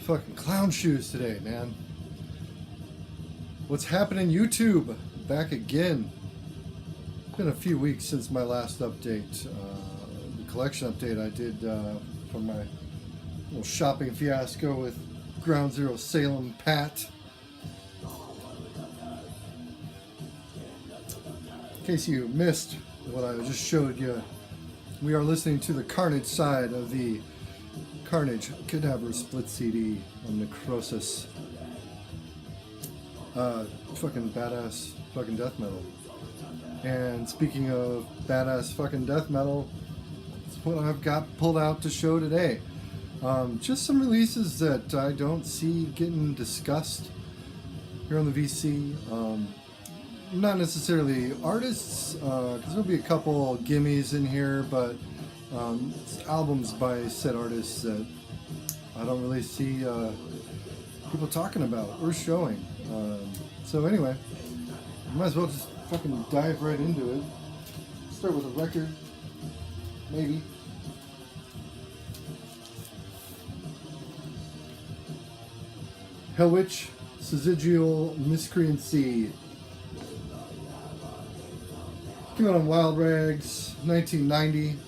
fucking clown shoes today, man. What's happening, YouTube? Back again. It's been a few weeks since my last update. The collection update I did from my little shopping fiasco with Ground Zero Salem Pat. In case you missed what I just showed you, we are listening to the Carnage side of the Carnage Cadaver Split CD on Necrosis. Fucking badass fucking death metal. And speaking of badass fucking death metal, that's what I've got pulled out to show today. Just some releases that I don't see getting discussed here on the VC. Not necessarily artists, because there'll be a couple gimmies in here, but albums by said artists that I don't really see people talking about or showing. So anyway, might as well just fucking dive right into it. Start with a record, maybe. Hellwitch, Syzygial Miscreancy. Came out on Wild Rags, 1990.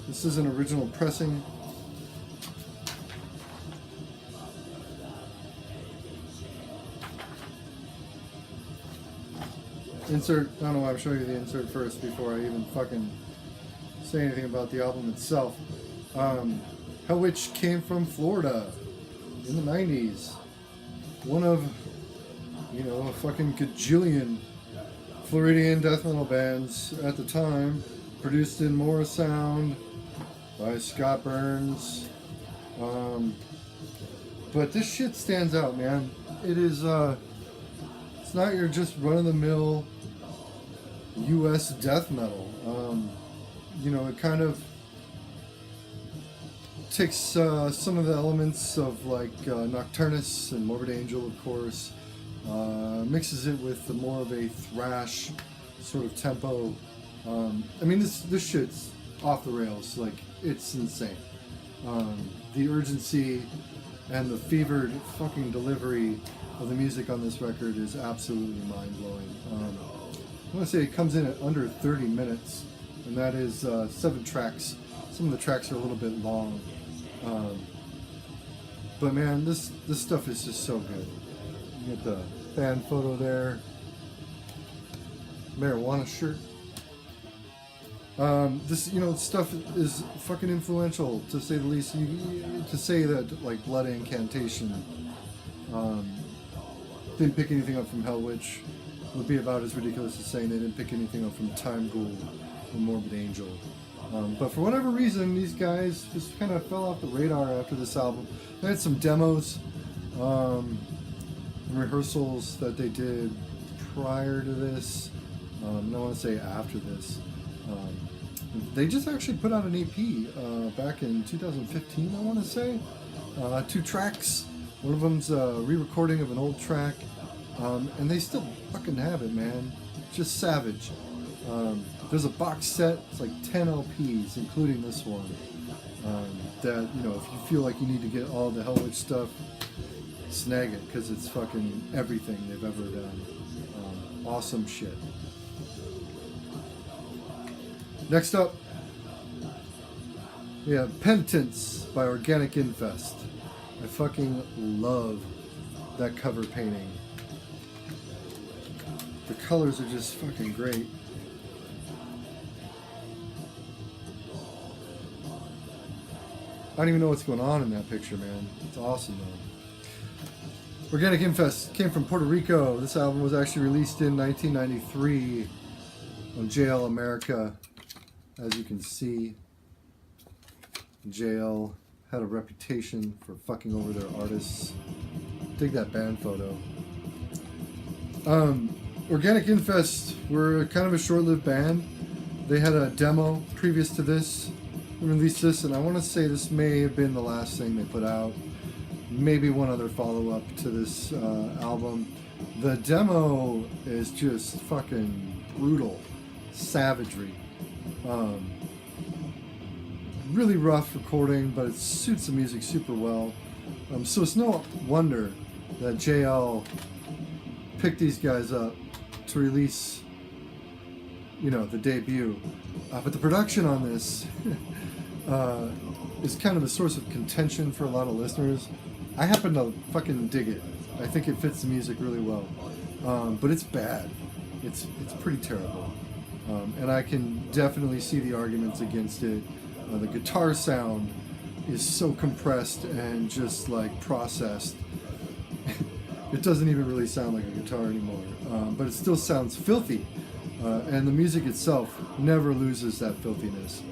This is an original pressing. Insert, I don't know why I'm showing you the insert first before I even fucking say anything about the album itself. Hellwitch came from Florida in the 90s. One of, a fucking gajillion Floridian death metal bands at the time, produced in Morrisound by Scott Burns. But this shit stands out, man. It is, it's not your just run-of-the-mill US death metal. It kind of takes some of the elements of like Nocturnus and Morbid Angel, of course, mixes it with more of a thrash sort of tempo. This shit's off the rails. Like, it's insane. The urgency and the fevered fucking delivery of the music on this record is absolutely mind-blowing. I want to say it comes in at under 30 minutes, and that is 7 tracks. Some of the tracks are a little bit long. But man, this stuff is just so good. You get the band photo there. Marijuana shirt. This stuff is fucking influential, to say the least. To say that, like, Blood Incantation didn't pick anything up from Hellwitch would be about as ridiculous as saying they didn't pick anything up from Time Ghoul or Morbid Angel. But for whatever reason, these guys just kind of fell off the radar after this album. They had some demos, rehearsals that they did prior to this. I don't want to say after this. They just actually put out an EP back in 2015, I want to say. 2 tracks. One of them's a re-recording of an old track. And they still fucking have it, man. Just savage. There's a box set. It's like 10 LPs, including this one. That, if you feel like you need to get all the Hellwitch stuff, snag it, because it's fucking everything they've ever done. Awesome shit. Next up, we have Penitence by Organic Infest. I fucking love that cover painting. The colors are just fucking great. I don't even know what's going on in that picture, man. It's awesome, though. Organic Infest came from Puerto Rico. This album was actually released in 1993 on JL America. As you can see, JL had a reputation for fucking over their artists. Dig that band photo. Organic Infest were kind of a short-lived band. They had a demo previous to this. They released this, and I want to say this may have been the last thing they put out. Maybe one other follow-up to this album. The demo is just fucking brutal. Savagery. Really rough recording, but it suits the music super well. So it's no wonder that JL picked these guys up to release, you know, the debut. But the production on this is kind of a source of contention for a lot of listeners. I happen to fucking dig it. I think it fits the music really well. But it's bad. It's pretty terrible. And I can definitely see the arguments against it. The guitar sound is so compressed and just like processed. It doesn't even really sound like a guitar anymore. But it still sounds filthy. And the music itself never loses that filthiness.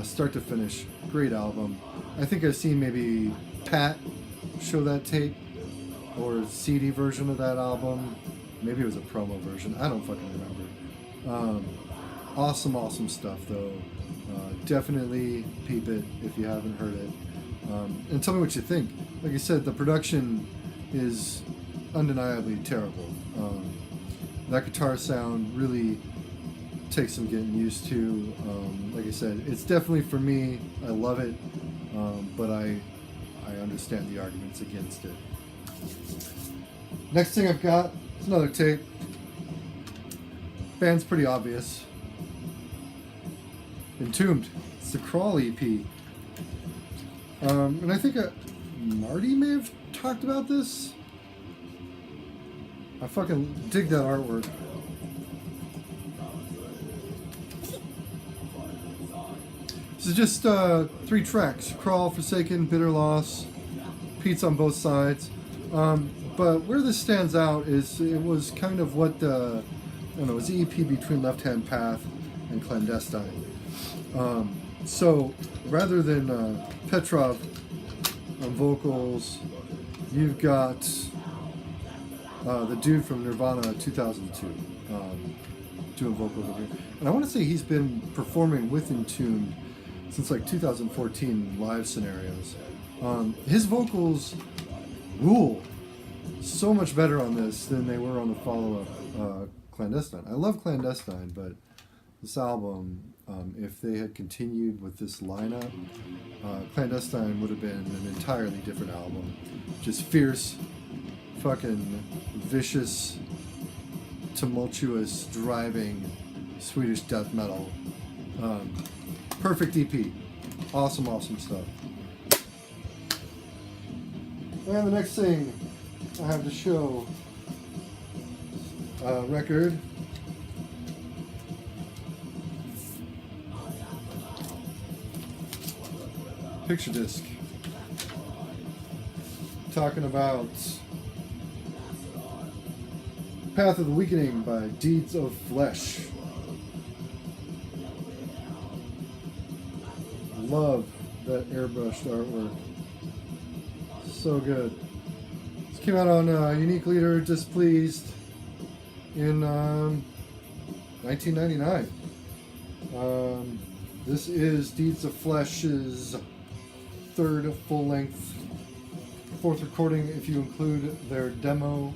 Start to finish, great album. I think I've seen maybe Pat show that tape or CD version of that album. Maybe it was a promo version. I don't fucking remember. Awesome stuff though. Definitely peep it if you haven't heard it. And tell me what you think. Like I said, the production is undeniably terrible. That guitar sound really takes some getting used to. Like I said, it's definitely for me. I love it, but I understand the arguments against it. Next thing I've got is another tape. Band's pretty obvious. Entombed. It's the Crawl EP. And I think Marty may have talked about this. I fucking dig that artwork. This is just 3 tracks. Crawl, Forsaken, Bitter Loss. Pete's on both sides. But where this stands out is it was kind of what I don't know, it was the EP between Left Hand Path and Clandestine. So rather than Petrov on vocals, you've got the dude from Nirvana 2002 doing vocals over here. And I want to say he's been performing with Entombed since like 2014 live scenarios. His vocals rule so much better on this than they were on the follow-up Clandestine. I love Clandestine, but this album, if they had continued with this lineup, Clandestine would have been an entirely different album. Just fierce, fucking vicious, tumultuous, driving Swedish death metal. Perfect EP. Awesome stuff. And the next thing I have to show, record. Picture disc. Talking about Path of the Weakening by Deeds of Flesh. Love that airbrushed artwork. So good. This came out on Unique Leader Displeased in 1999. This is Deeds of Flesh's 3rd full-length, 4th recording if you include their demo.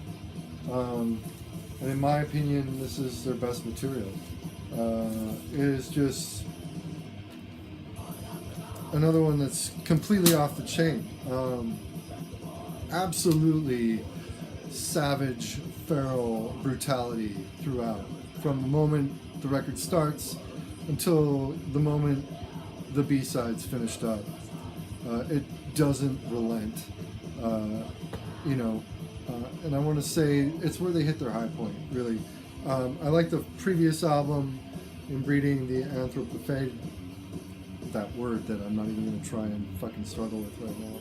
And in my opinion, this is their best material. It is just another one that's completely off the chain. Absolutely savage, feral brutality throughout. From the moment the record starts until the moment the B-side's finished up. It doesn't relent. And I want to say it's where they hit their high point, really. I like the previous album, Inbreeding the Anthropophage, that word that I'm not even going to try and fucking struggle with right now.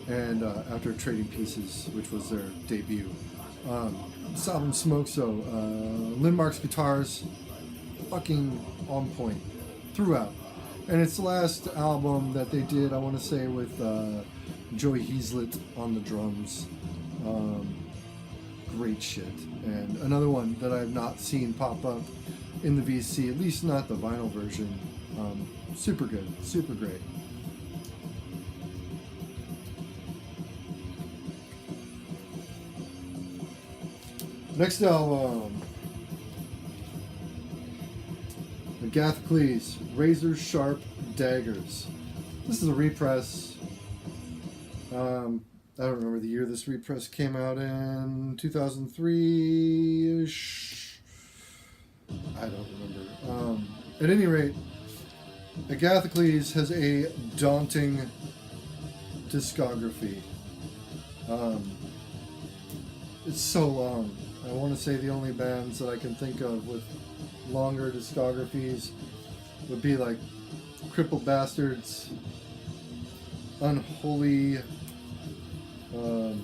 And after Trading Pieces, which was their debut. This album smokes though. Lindmark's guitars, fucking on point throughout. And it's the last album that they did, I want to say, with Joey Heaslett on the drums. Great shit. And another one that I've not seen pop up in the VC, at least not the vinyl version. Super good, super great. Next album, Agathocles, Razor Sharp Daggers. This is a repress I don't remember the year this repress came out in, 2003-ish. I don't remember. At any rate, Agathocles has a daunting discography. It's so long. I want to say the only bands that I can think of with longer discographies would be like Crippled Bastards, Unholy, wow.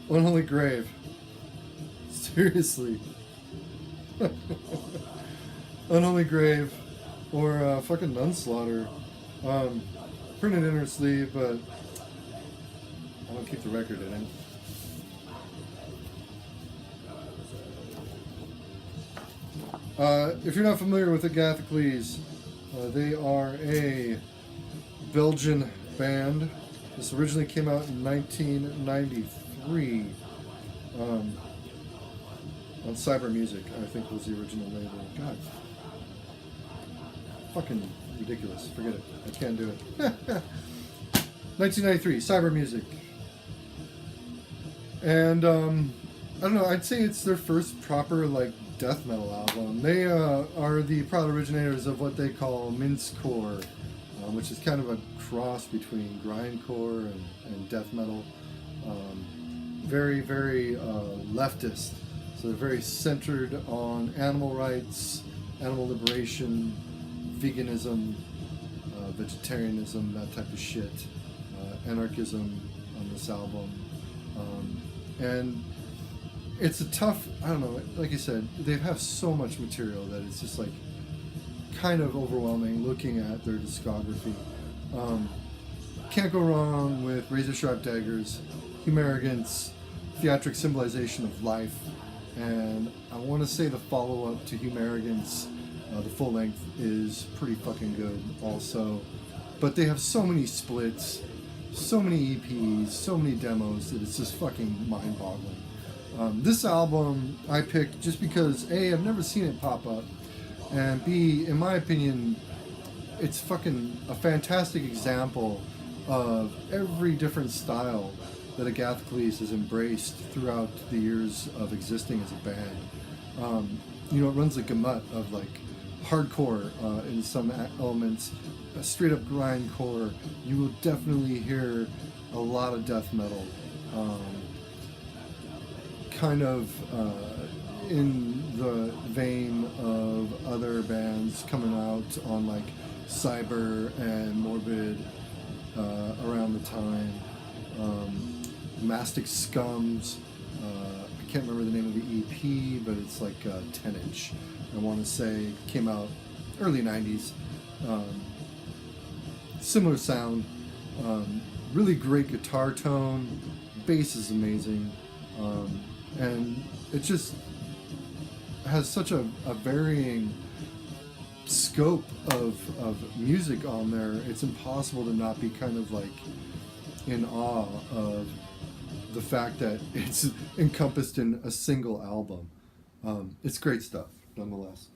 Unholy Grave. Seriously. Unholy Grave, or fucking Nunslaughter. Printed inner sleeve, but I don't keep the record in it. If you're not familiar with Agathocles, they are a Belgian band. This originally came out in 1993 on Cyber Music, I think was the original label. God. Fucking ridiculous. Forget it. I can't do it. 1993, Cyber Music. And, I don't know, I'd say it's their first proper, like, death metal album. They are the proud originators of what they call mincecore, which is kind of a cross between grindcore and death metal. Very, very leftist. So they're very centered on animal rights, animal liberation, veganism, vegetarianism, that type of shit. Anarchism on this album. And it's a tough, I don't know, like I said, they have so much material that it's just like kind of overwhelming looking at their discography. Can't go wrong with razor sharp daggers, Humarigance, theatric symbolization of life, and I want to say the follow-up to Humarigance, the full length, is pretty fucking good also. But they have so many splits, so many EPs, so many demos that it's just fucking mind-boggling. This album I picked just because A, I've never seen it pop up, and B, in my opinion, it's fucking a fantastic example of every different style that Agathocles has embraced throughout the years of existing as a band. You know, it runs the gamut of like hardcore in some elements, straight up grindcore. You will definitely hear a lot of death metal. Kind of in the vein of other bands coming out on like Cyber and Morbid around the time. Mastic Scums, I can't remember the name of the EP, but it's like 10-inch. I want to say came out early 90s. Similar sound, really great guitar tone, bass is amazing. And it just has such a varying scope of music on there. It's impossible to not be kind of like in awe of the fact that it's encompassed in a single album. It's great stuff, nonetheless.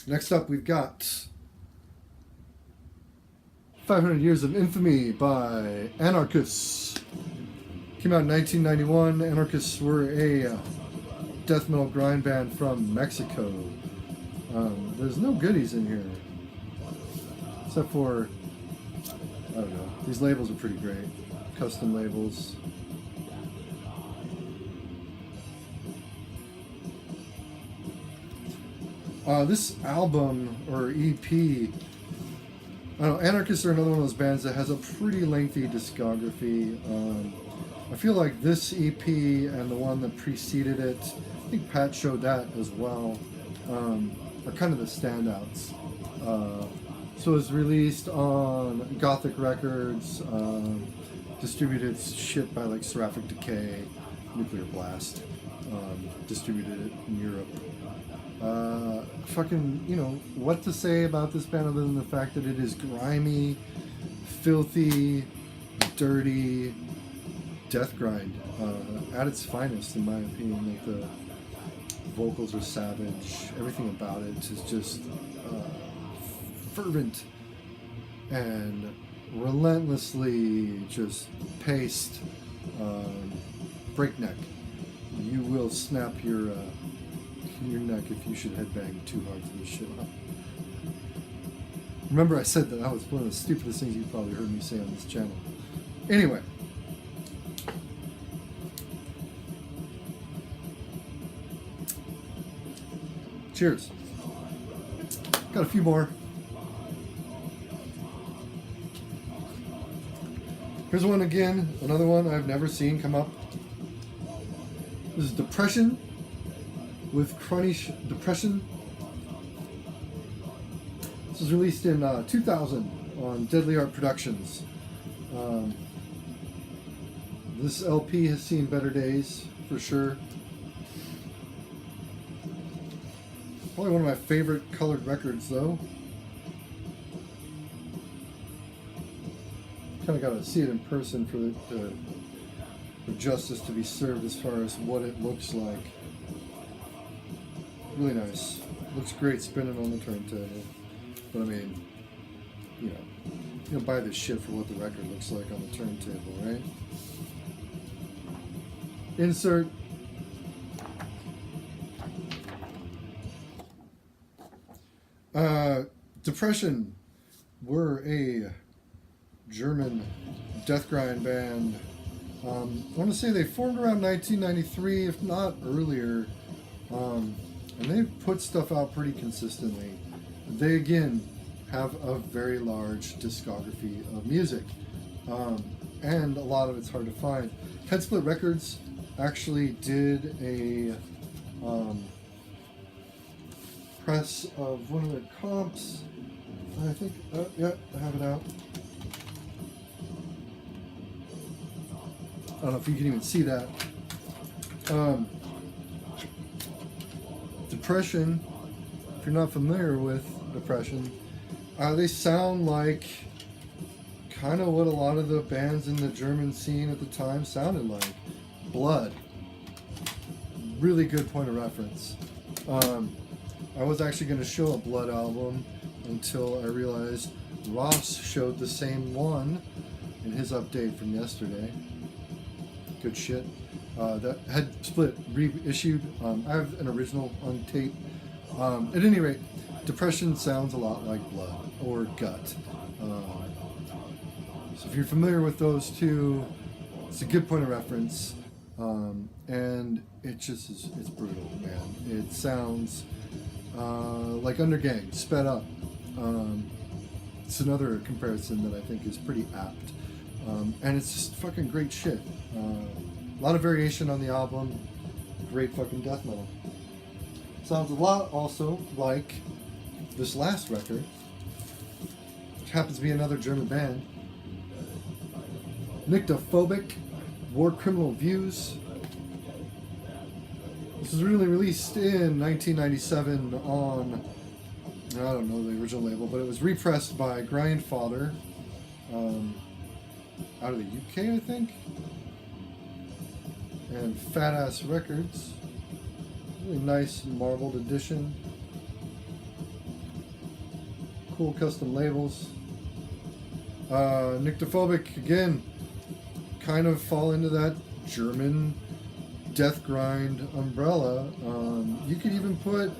Next up, we've got 500 Years of Infamy by Anarchus. Came out in 1991. Anarchists were a death metal grind band from Mexico. There's no goodies in here, except for, I don't know, these labels are pretty great. Custom labels. This album, or EP, I don't know, Anarchists are another one of those bands that has a pretty lengthy discography. I feel like this EP and the one that preceded it, I think Pat showed that as well, are kind of the standouts. So it was released on Gothic Records, distributed shit by like Seraphic Decay, Nuclear Blast, distributed it in Europe. Fucking, you know, what to say about this band other than the fact that it is grimy, filthy, dirty, death grind at its finest, in my opinion. Like vocals are savage. Everything about it is just fervent and relentlessly just paced, breakneck. You will snap your neck if you should headbang too hard to this shit. Remember I said that was one of the stupidest things you've probably heard me say on this channel. Anyway. Cheers. Got a few more. Here's one again, another one I've never seen come up. This is Depression with Chronish Depression. This was released in 2000 on Deadly Art Productions. This LP has seen better days, for sure. Probably one of my favorite colored records, though. Kind of got to see it in person for justice to be served as far as what it looks like. Really nice. Looks great spinning on the turntable. But I mean, you don't buy this shit for what the record looks like on the turntable, right? Insert. Depression were a German death grind band. I want to say they formed around 1993, if not earlier, and they've put stuff out pretty consistently. They again have a very large discography of music, and a lot of it's hard to find. Headsplit Records actually did a press of one of their comps. I think, yeah, I have it out. I don't know if you can even see that. Depression, if you're not familiar with Depression, they sound like kind of what a lot of the bands in the German scene at the time sounded like. Blood. Really good point of reference. I was actually going to show a Blood album until I realized Ross showed the same one in his update from yesterday. Good shit. That had split reissued. I have an original on tape. At any rate, Depression sounds a lot like Blood or Gut. So if you're familiar with those two, it's a good point of reference. And it just is, it's brutal, man. It sounds like Undergang, sped up. It's another comparison that I think is pretty apt. And it's just fucking great shit. A lot of variation on the album. Great fucking death metal. Sounds a lot also like this last record, which happens to be another German band. Nyctophobic, War Criminal Views. This was really released in 1997 on, I don't know the original label, but it was repressed by Grindfather out of the UK, I think, and Fat Ass Records. Really nice marbled edition. Cool custom labels. Nyctophobic, again, kind of fall into that German death grind umbrella. You could even put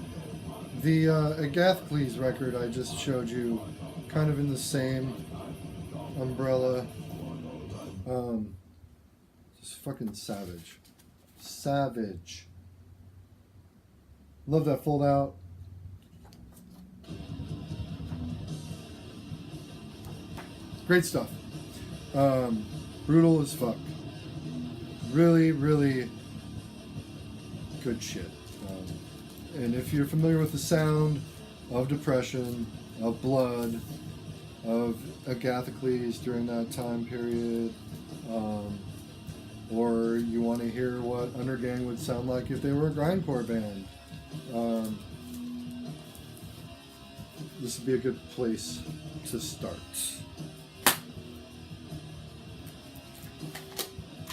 the Agathocles record I just showed you kind of in the same umbrella. Just fucking savage. Savage. Love that fold out. Great stuff. Brutal as fuck. Really, really good shit. And if you're familiar with the sound of Depression, of Blood, of Agathocles during that time period, or you want to hear what Undergang would sound like if they were a grindcore band, this would be a good place to start.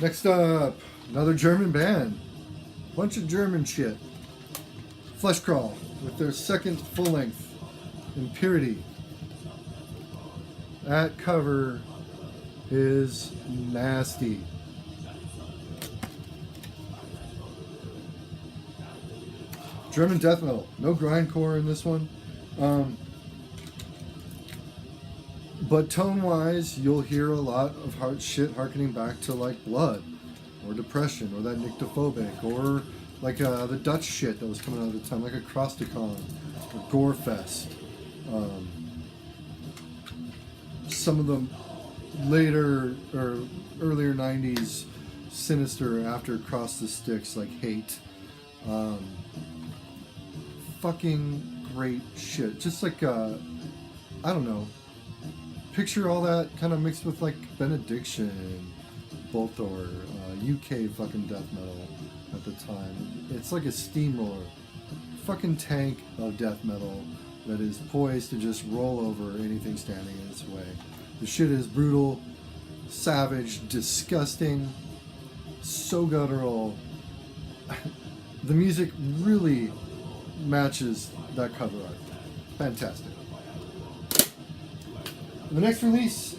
Next up, another German band. Bunch of German shit. Fleshcrawl with their second full-length, Impurity. That cover is nasty. German death metal. No grindcore in this one. But tone-wise, you'll hear a lot of hard shit harkening back to like Blood, or Depression, or that Nyctophobic, or like the Dutch shit that was coming out at the time, like Acrosticon, or Gorefest. Some of the later or earlier 90s sinister after Across the Sticks, like Hate. Fucking great shit. Just like, I don't know. Picture all that kind of mixed with like Benediction, Bolthor, UK fucking death metal at the time. It's like a steamroller. Fucking tank of death metal that is poised to just roll over anything standing in its way. The shit is brutal, savage, disgusting, so guttural. The music really matches that cover art. Fantastic. The next release,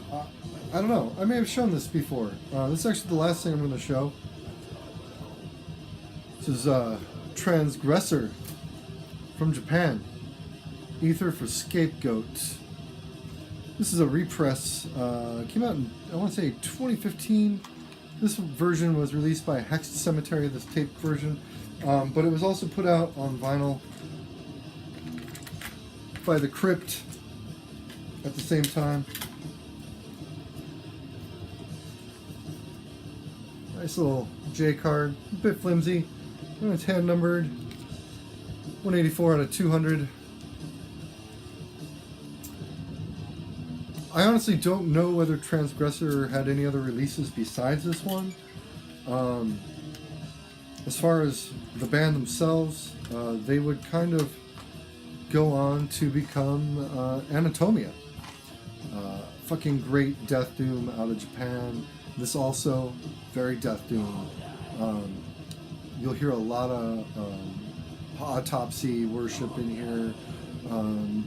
I don't know. I may have shown this before. This is actually the last thing I'm going to show. This is Transgressor from Japan. Ether for Scapegoat. This is a repress. Came out in, I want to say, 2015. This version was released by Hexed Cemetery, this tape version. But it was also put out on vinyl by The Crypt at the same time. Nice little J card, a bit flimsy. It's hand numbered, 184 out of 200. I honestly don't know whether Transgressor had any other releases besides this one. As far as the band themselves, they would kind of go on to become ANATOMIA. Fucking great death doom out of Japan. This also, very death doom. You'll hear a lot of autopsy worship in here,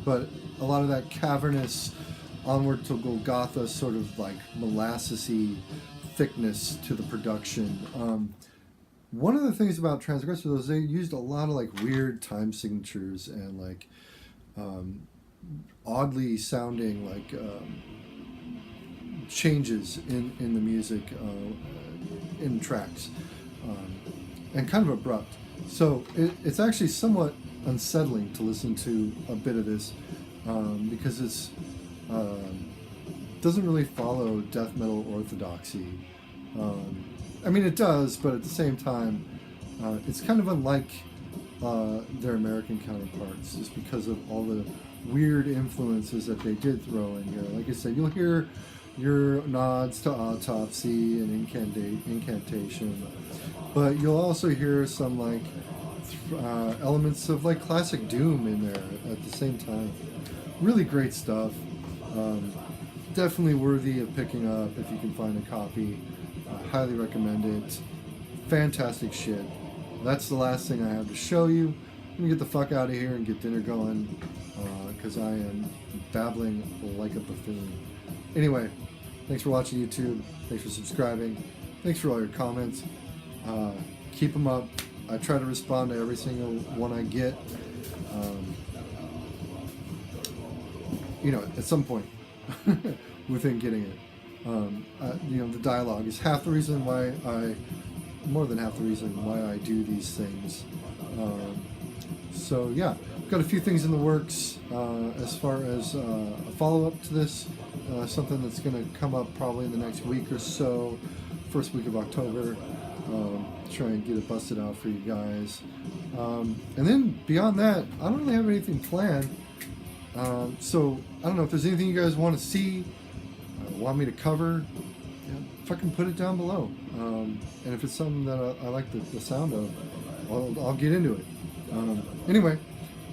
but a lot of that cavernous Onward to Golgotha sort of like molassesy thickness to the production. One of the things about Transgressor though is they used a lot of like weird time signatures and like oddly sounding like changes in the music in tracks, and kind of abrupt. So it's actually somewhat unsettling to listen to a bit of this because it's doesn't really follow death metal orthodoxy. I mean, it does, but at the same time, it's kind of unlike their American counterparts, just because of all the weird influences that they did throw in here. Like I said, you'll hear your nods to autopsy and incantation, but you'll also hear some like elements of like classic doom in there at the same time. Really great stuff. Definitely worthy of picking up if you can find a copy. Highly recommend it. Fantastic shit. That's the last thing I have to show you. I'm gonna get the fuck out of here and get dinner going because I am babbling like a buffoon. Anyway, thanks for watching YouTube. Thanks for subscribing. Thanks for all your comments. Keep them up. I try to respond to every single one I get. You know, at some point within getting it. You know, the dialogue is half the reason why more than half the reason why I do these things. So yeah, got a few things in the works as far as a follow-up to this, something that's going to come up probably in the next week or so, first week of October. Try and get it busted out for you guys. And then beyond that, I don't really have anything planned. So I don't know if there's anything you guys want to see, want me to cover, fucking put it down below. And if it's something that I like the sound of, I'll get into it. Anyway,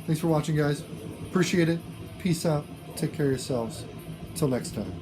thanks for watching, guys. Appreciate it. Peace out. Take care of yourselves. Till next time.